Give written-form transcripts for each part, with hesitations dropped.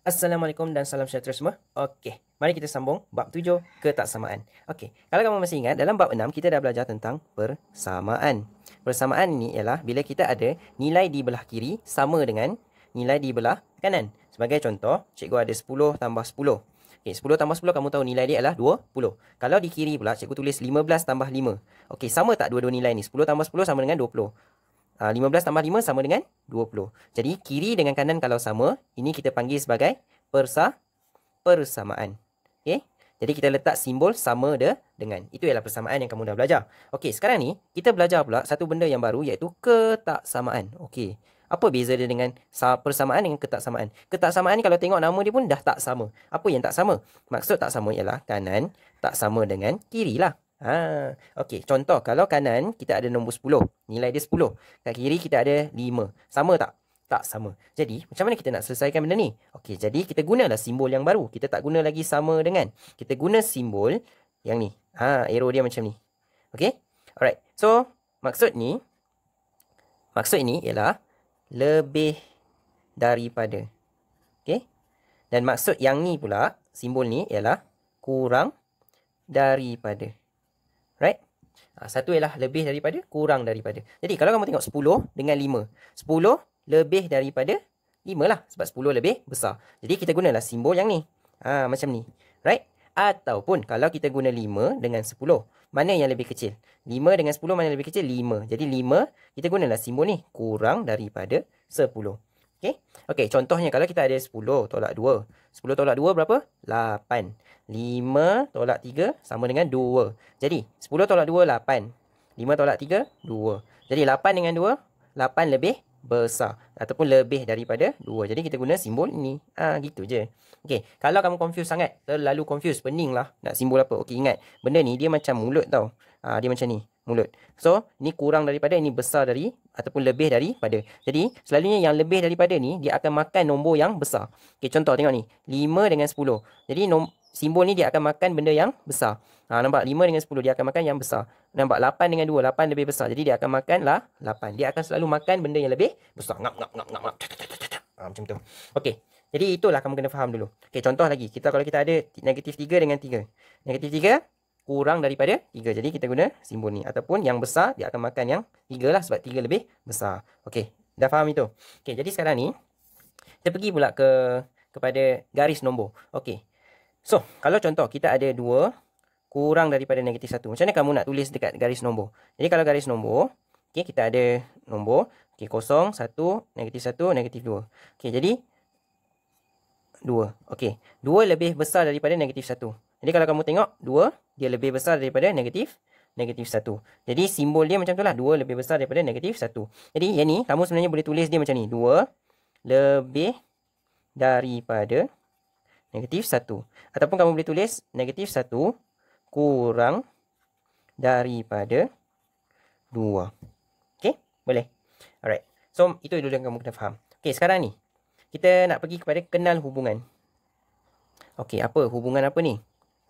Assalamualaikum dan salam sejahtera semua. Okey, mari kita sambung bab 7 ketaksamaan. Okey, kalau kamu masih ingat dalam bab 6 kita dah belajar tentang persamaan. Persamaan ini ialah bila kita ada nilai di belah kiri sama dengan nilai di belah kanan. Sebagai contoh, cikgu ada 10 tambah 10. Okey, 10 tambah 10 kamu tahu nilai dia adalah 20. Kalau di kiri pula cikgu tulis 15 tambah 5. Okey, sama tak dua-dua nilai ni? 10 tambah 10 sama dengan 20. 15 tambah 5 sama dengan 20. Jadi, kiri dengan kanan kalau sama, ini kita panggil sebagai persamaan. Okey? Jadi, kita letak simbol sama dengan. Itu ialah persamaan yang kamu dah belajar. Okey, sekarang ni, kita belajar pula satu benda yang baru iaitu ketaksamaan. Okey. Apa beza dia dengan persamaan dengan ketaksamaan? Ketaksamaan ni kalau tengok nama dia pun dah tak sama. Apa yang tak sama? Maksud tak sama ialah kanan tak sama dengan kiri lah. Okey, contoh kalau kanan kita ada nombor 10, nilai dia 10. Kat kiri kita ada 5. Sama tak? Tak sama. Jadi, macam mana kita nak selesaikan benda ni? Okey, jadi kita gunalah simbol yang baru. Kita tak guna lagi sama dengan. Kita guna simbol yang ni. Arrow dia macam ni. Okey? Alright. So, maksud ini ialah lebih daripada. Okey? Dan maksud yang ni pula, simbol ni ialah kurang daripada. Right? Satu ialah lebih daripada, kurang daripada. Jadi, kalau kamu tengok 10 dengan 5. 10 lebih daripada 5 lah. Sebab 10 lebih besar. Jadi, kita gunalah simbol yang ni. Macam ni. Right? Ataupun, kalau kita guna 5 dengan 10. Mana yang lebih kecil? 5 dengan 10 mana yang lebih kecil? 5. Jadi, 5, kita gunalah simbol ni. Kurang daripada 10. Okay? Okay, contohnya kalau kita ada 10 tolak 2. 10 tolak 2 berapa? 8. 5 tolak 3 sama dengan 2. Jadi, 10 tolak 2, 8. 5 tolak 3, 2. Jadi, 8 dengan 2, 8 lebih besar. Ataupun lebih daripada 2. Jadi, kita guna simbol ini. Gitu je. Okay, kalau kamu confuse sangat, terlalu confuse, pening lah nak simbol apa. Okay, ingat. Benda ni, dia macam mulut tau. Dia macam ni. Mulut. So, ini kurang daripada, ini besar dari, ataupun lebih daripada. Jadi, selalunya yang lebih daripada ni, dia akan makan nombor yang besar. Okay, contoh tengok ni. 5 dengan 10. Jadi, simbol ni dia akan makan benda yang besar. Nampak? 5 dengan 10 dia akan makan yang besar. Nampak? 8 dengan 2. 8 lebih besar. Jadi, dia akan makan lah 8. Dia akan selalu makan benda yang lebih besar. Ngap, ngap, ngap, ngap, ngap. Macam tu. Okey. Jadi, itulah kamu kena faham dulu. Okey, contoh lagi. Kalau kita ada negatif 3 dengan 3. Negatif 3 kurang daripada 3. Jadi, kita guna simbol ni. Ataupun yang besar, dia akan makan yang 3 lah. Sebab 3 lebih besar. Okey. Dah faham itu? Okey, jadi sekarang ni, kita pergi pula kepada garis nombor. Okey. So, kalau contoh kita ada 2 kurang daripada negatif 1. Macam mana kamu nak tulis dekat garis nombor? Jadi, kalau garis nombor, okay, kita ada nombor. Okay, 0, 1, negatif 1, negatif 2. Okay, jadi 2. Okay, 2 lebih besar daripada negatif 1. Jadi, kalau kamu tengok 2, dia lebih besar daripada negatif 1. Jadi, simbol dia macam tu lah. 2 lebih besar daripada negatif 1. Jadi, yang ni, kamu sebenarnya boleh tulis dia macam ni. 2 lebih daripada negatif 1. Ataupun kamu boleh tulis negatif 1 kurang daripada 2. Okay? Boleh? Alright. So, itu dulu yang kamu kena faham. Okay, sekarang ni. Kita nak pergi kepada kenal hubungan. Okay, apa? Hubungan apa ni?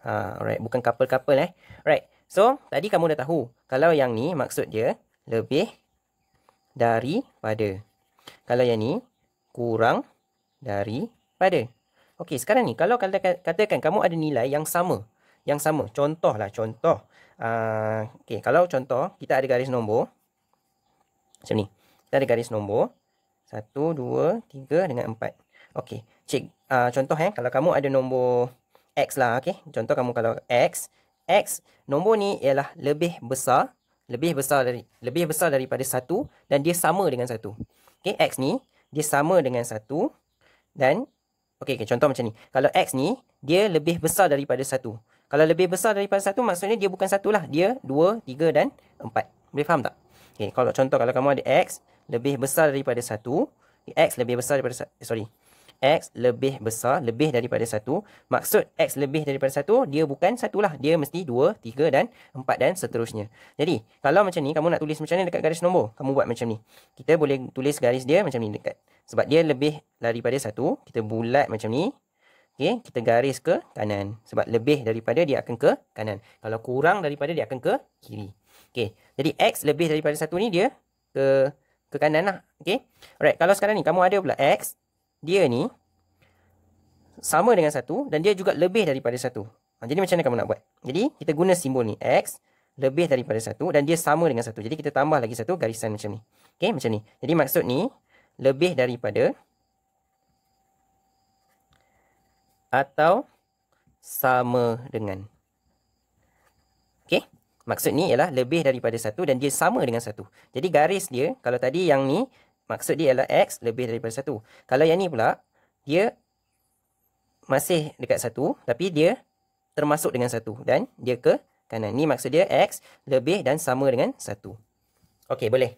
Alright. Bukan couple-couple Alright. So, tadi kamu dah tahu. Kalau yang ni, maksud dia lebih daripada. Kalau yang ni, kurang daripada. Okey, sekarang ni kalau katakan kamu ada nilai yang sama. Contoh. Okey, kalau contoh kita ada garis nombor macam ni. Kita ada garis nombor 1, 2, 3 dengan 4. Okey, contoh kalau kamu ada nombor X lah, okey. Contoh kamu kalau X nombor ni ialah lebih besar daripada 1 dan dia sama dengan 1. Okey, X ni dia sama dengan 1 dan Okey, contoh macam ni. Kalau X ni, dia lebih besar daripada 1. Kalau lebih besar daripada 1, maksudnya dia bukan 1 lah. Dia 2, 3 dan 4. Boleh faham tak? Okey, kalau kamu ada X lebih besar daripada 1. X lebih besar daripada daripada 1. Maksud X lebih daripada 1, dia bukan 1 lah. Dia mesti 2, 3 dan 4 dan seterusnya. Jadi, kalau macam ni, kamu nak tulis macam ni dekat garis nombor. Kamu buat macam ni. Kita boleh tulis garis dia macam ni dekat. Sebab dia lebih daripada 1, kita bulat macam ni. Okay, kita garis ke kanan. Sebab lebih daripada dia akan ke kanan. Kalau kurang daripada dia akan ke kiri. Okay, jadi X lebih daripada 1 ni dia ke kanan lah. Okay, alright. Kalau sekarang ni kamu ada pula X, dia ni sama dengan 1 dan dia juga lebih daripada 1. Jadi macam mana kamu nak buat? Jadi kita guna simbol ni, X lebih daripada 1 dan dia sama dengan 1. Jadi kita tambah lagi satu garisan macam ni. Okey, macam ni. Jadi maksud ni lebih daripada atau sama dengan. Okey, maksud ni ialah lebih daripada 1 dan dia sama dengan 1. Jadi garis dia, kalau tadi yang ni, maksud dia ialah X lebih daripada 1. Kalau yang ni pula, dia masih dekat 1, tapi dia termasuk dengan 1 dan dia ke kanan. Ni maksud dia X lebih dan sama dengan 1. Okey, boleh.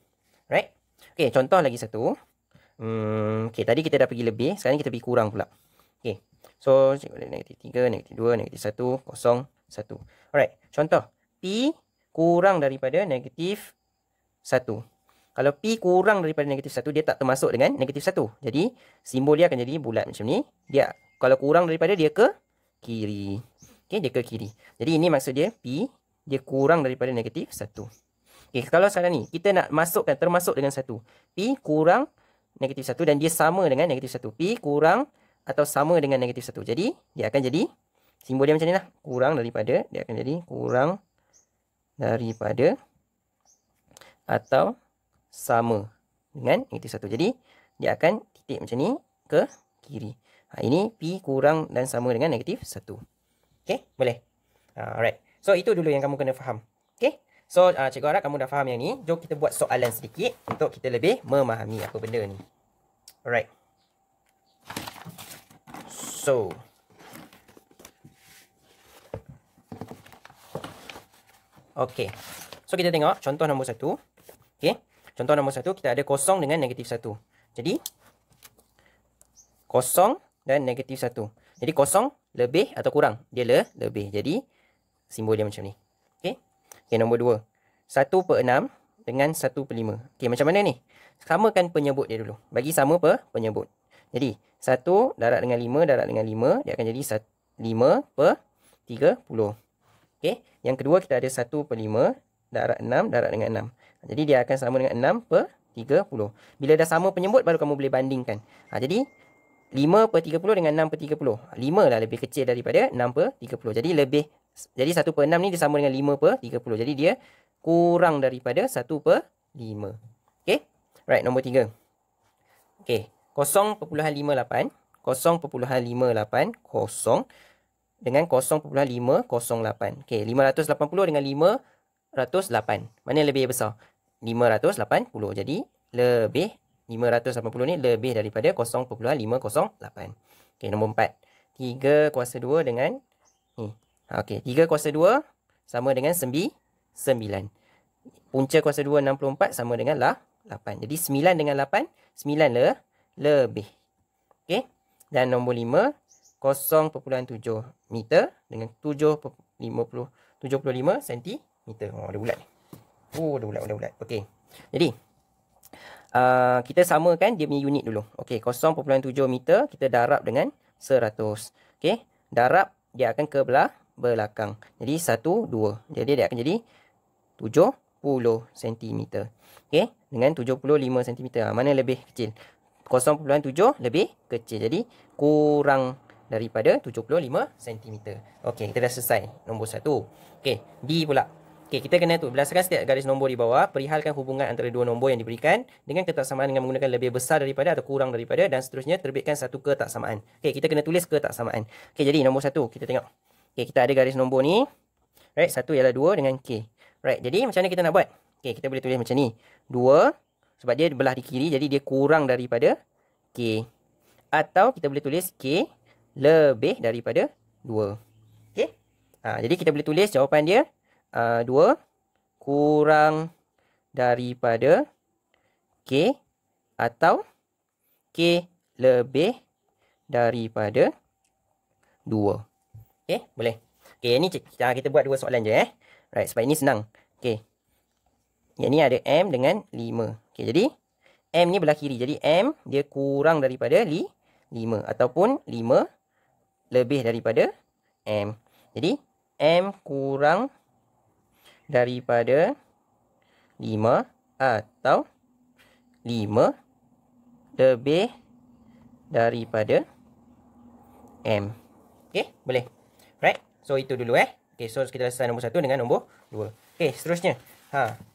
Right? Okey, contoh lagi satu. Okey, tadi kita dah pergi lebih, sekarang kita pergi kurang pula. Okey. So, -3, -2, -1, 0, 1. Alright, contoh. P kurang daripada -1. Kalau P kurang daripada -1, dia tak termasuk dengan -1. Jadi, simbol dia akan jadi bulat macam ni. Dia, kalau kurang daripada, dia ke kiri. Okey, dia ke kiri. Jadi, ini maksud dia P, dia kurang daripada -1. Okey, kalau sekarang ni, kita nak masukkan termasuk dengan 1. P kurang -1 dan dia sama dengan -1. P kurang atau sama dengan -1. Jadi, dia akan jadi, simbol dia macam ni lah. Kurang daripada, dia akan jadi kurang daripada atau sama dengan -1. Jadi, dia akan titik macam ni ke kiri. Ini P kurang dan sama dengan -1. Okey, boleh? Alright. So, itu dulu yang kamu kena faham. Okey? So, cikgu harap kamu dah faham yang ni. Jom kita buat soalan sedikit untuk kita lebih memahami apa benda ni. Alright. So, okey. So, kita tengok contoh nombor 1. Okey. Contoh nombor 1, kita ada kosong dengan -1. Jadi, kosong dan -1. Jadi, kosong lebih atau kurang? Dia lebih. Jadi, simbol dia macam ni. Okey. Okey, nombor 2. 1/6 dengan 1/5. Okey, macam mana ni? Samakan penyebut dia dulu. Bagi sama penyebut. Jadi, 1 darab dengan 5 darab dengan 5. Dia akan jadi 5/30. Okey. Yang kedua, kita ada 1/5 darab 6 darab dengan 6. Jadi, dia akan sama dengan 6/30. Bila dah sama penyebut, baru kamu boleh bandingkan. Jadi, 5/30 dengan 6/30. 5 lah lebih kecil daripada 6/30. Jadi, 1/6 ni dia sama dengan 5/30. Jadi, dia kurang daripada 1/5. Okey. Right, nombor 3. Okey. 0.58. 0.58 kosong dengan 0.508. Okey, 580 dengan 508. Mana yang lebih besar? 580. Jadi, lebih 580 ni lebih daripada 0.508. Okey, nombor 4. 3 kuasa 2 dengan ni. Okey, 3 kuasa 2 sama dengan 9. Punca kuasa 2 64 sama dengan 8. Jadi 9 dengan 8, 9 lebih. Okey. Dan nombor 5, 0.7 meter dengan 75 cm. Oh, ada bulat ni. Oh, ada bulat. Okey. Jadi, kita samakan dia punya unit dulu. Okey, 0.7 meter kita darab dengan 100. Okey. Darab dia akan ke belakang. Jadi 1, 2. Jadi dia akan jadi 70 cm. Okey, dengan 75 cm. Mana lebih kecil? 0.7 lebih kecil. Jadi kurang daripada 75 cm. Okey, kita dah selesai nombor 1. Okey, B pula. Okey, kita kena berdasarkan setiap garis nombor di bawah, perihalkan hubungan antara dua nombor yang diberikan dengan ketaksamaan dengan menggunakan lebih besar daripada atau kurang daripada dan seterusnya, terbitkan satu ketaksamaan. Okey, kita kena tulis ketaksamaan. Okey, jadi nombor 1 kita tengok. Okey, kita ada garis nombor ni. Right, 1 ialah 2 dengan K. Right, jadi macam mana kita nak buat? Okey, kita boleh tulis macam ni. 2, sebab dia belah di kiri, jadi dia kurang daripada K. Atau kita boleh tulis K lebih daripada 2. Okey. Jadi kita boleh tulis jawapan dia 2 kurang daripada K atau K lebih daripada 2. Okey, boleh. Okey, ni kita buat dua soalan je Right, sebab ini senang. Okey. Yang ni ada M dengan 5. Okey, jadi M ni belah kiri. Jadi M dia kurang daripada 5 ataupun 5 lebih daripada M. Jadi M kurang daripada 5 atau 5 lebih daripada M. Okay, boleh. Right. So, itu dulu Okay, so kita dah selesai nombor 1 dengan nombor 2. Okay, seterusnya.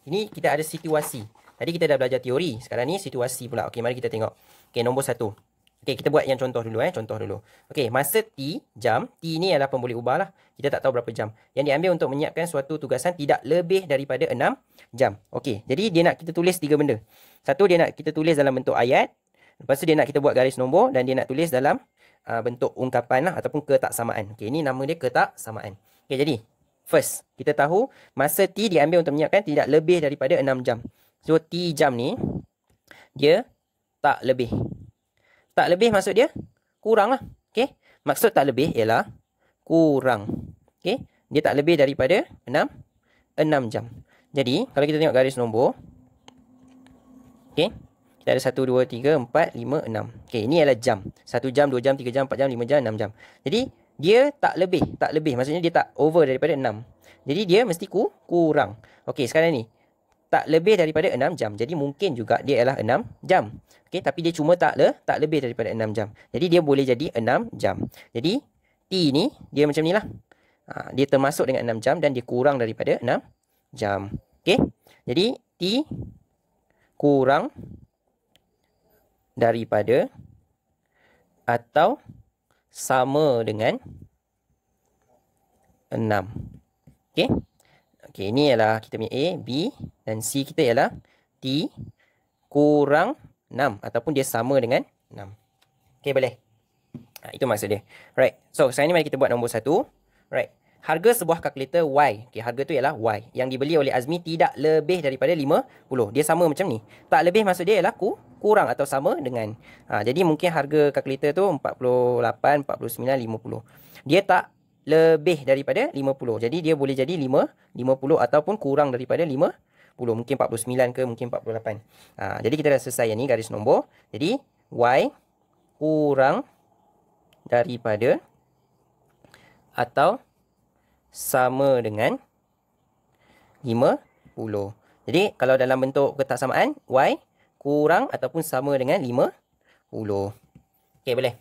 Ini kita ada situasi. Tadi kita dah belajar teori. Sekarang ni situasi pula. Okay, mari kita tengok. Okay, nombor 1. Okay, kita buat yang contoh dulu contoh dulu. Okay, masa T, jam. T ni adalah pemboleh ubah lah. Kita tak tahu berapa jam. Yang diambil untuk menyiapkan suatu tugasan tidak lebih daripada 6 jam. Okay, jadi dia nak kita tulis 3 benda. Satu, dia nak kita tulis dalam bentuk ayat. Lepas tu dia nak kita buat garis nombor. Dan dia nak tulis dalam bentuk ungkapan lah, ataupun ketaksamaan. Okay, ini nama dia ketaksamaan. Okay, jadi first, kita tahu masa T diambil untuk menyiapkan tidak lebih daripada 6 jam. So, T jam ni, dia tak lebih. Tak lebih maksud dia kurang lah. Okay, maksud tak lebih ialah kurang. Okay, dia tak lebih daripada 6 jam. Jadi, kalau kita tengok garis nombor, okay, kita ada 1, 2, 3, 4, 5, 6. Okay, ini adalah jam. 1 jam, 2 jam, 3 jam, 4 jam, 5 jam, 6 jam. Jadi, dia tak lebih. Tak lebih. Maksudnya dia tak over daripada 6. Jadi, dia mesti kurang. Okay, sekarang ni. Tak lebih daripada 6 jam. Jadi, mungkin juga dia adalah 6 jam. Okay, tapi dia cuma tak lebih daripada 6 jam. Jadi, dia boleh jadi 6 jam. Jadi, T ni, dia macam ni lah. Dia termasuk dengan 6 jam dan dia kurang daripada 6 jam. Okay, jadi T kurang daripada atau sama dengan 6. Okay. Okay, ini ialah kita punya A, B dan C kita ialah T kurang 6 ataupun dia sama dengan 6. Okay, boleh. Itu maksud dia. Right. So, sekarang ni mari kita buat nombor 1. Right. Harga sebuah kalkulator Y. Okay, harga tu ialah Y. Yang dibeli oleh Azmi tidak lebih daripada 50. Dia sama macam ni. Tak lebih maksud dia ialah kurang atau sama dengan. Jadi mungkin harga kalkulator tu 48, 49, 50. Dia tak lebih daripada 50. Jadi dia boleh jadi 50 ataupun kurang daripada 50. Mungkin 49 ke mungkin 48. Jadi kita dah selesai yang ni garis nombor. Jadi Y kurang daripada atau sama dengan 50. Jadi, kalau dalam bentuk ketaksamaan, Y kurang ataupun sama dengan 50. Okay, boleh.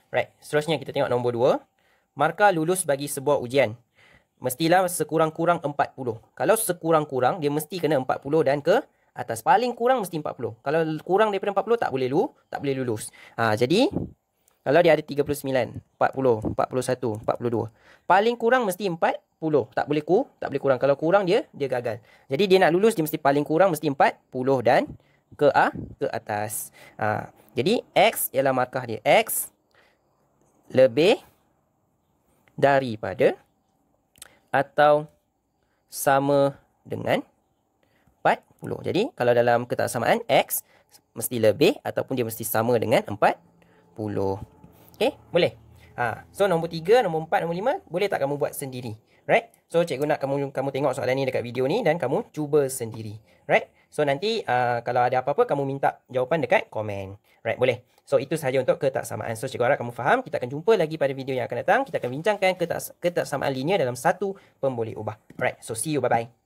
Right, seterusnya kita tengok nombor 2. Markah lulus bagi sebuah ujian. Mestilah sekurang-kurang 40. Kalau sekurang-kurang, dia mesti kena 40 dan ke atas. Paling kurang mesti 40. Kalau kurang daripada 40, tak boleh lulus. Jadi, kalau dia ada 39, 40, 41, 42. Paling kurang mesti 40. Tak boleh kurang. Kalau kurang dia gagal. Jadi dia nak lulus dia mesti paling kurang mesti 40 dan ke atas. Jadi X ialah markah dia. X lebih daripada atau sama dengan 40. Jadi kalau dalam ketaksamaan X mesti lebih ataupun dia mesti sama dengan 40. Okay, boleh. So nombor 3, nombor 4, nombor 5 boleh tak kamu buat sendiri? Right? So cikgu nak kamu tengok soalan ni dekat video ni dan kamu cuba sendiri. Right? So nanti kalau ada apa-apa kamu minta jawapan dekat komen. Right? Boleh. So itu sahaja untuk ketaksamaan. So cikgu harap kamu faham. Kita akan jumpa lagi pada video yang akan datang. Kita akan bincangkan ketaksamaan linear dalam satu pemboleh ubah. Right? So see you. Bye-bye.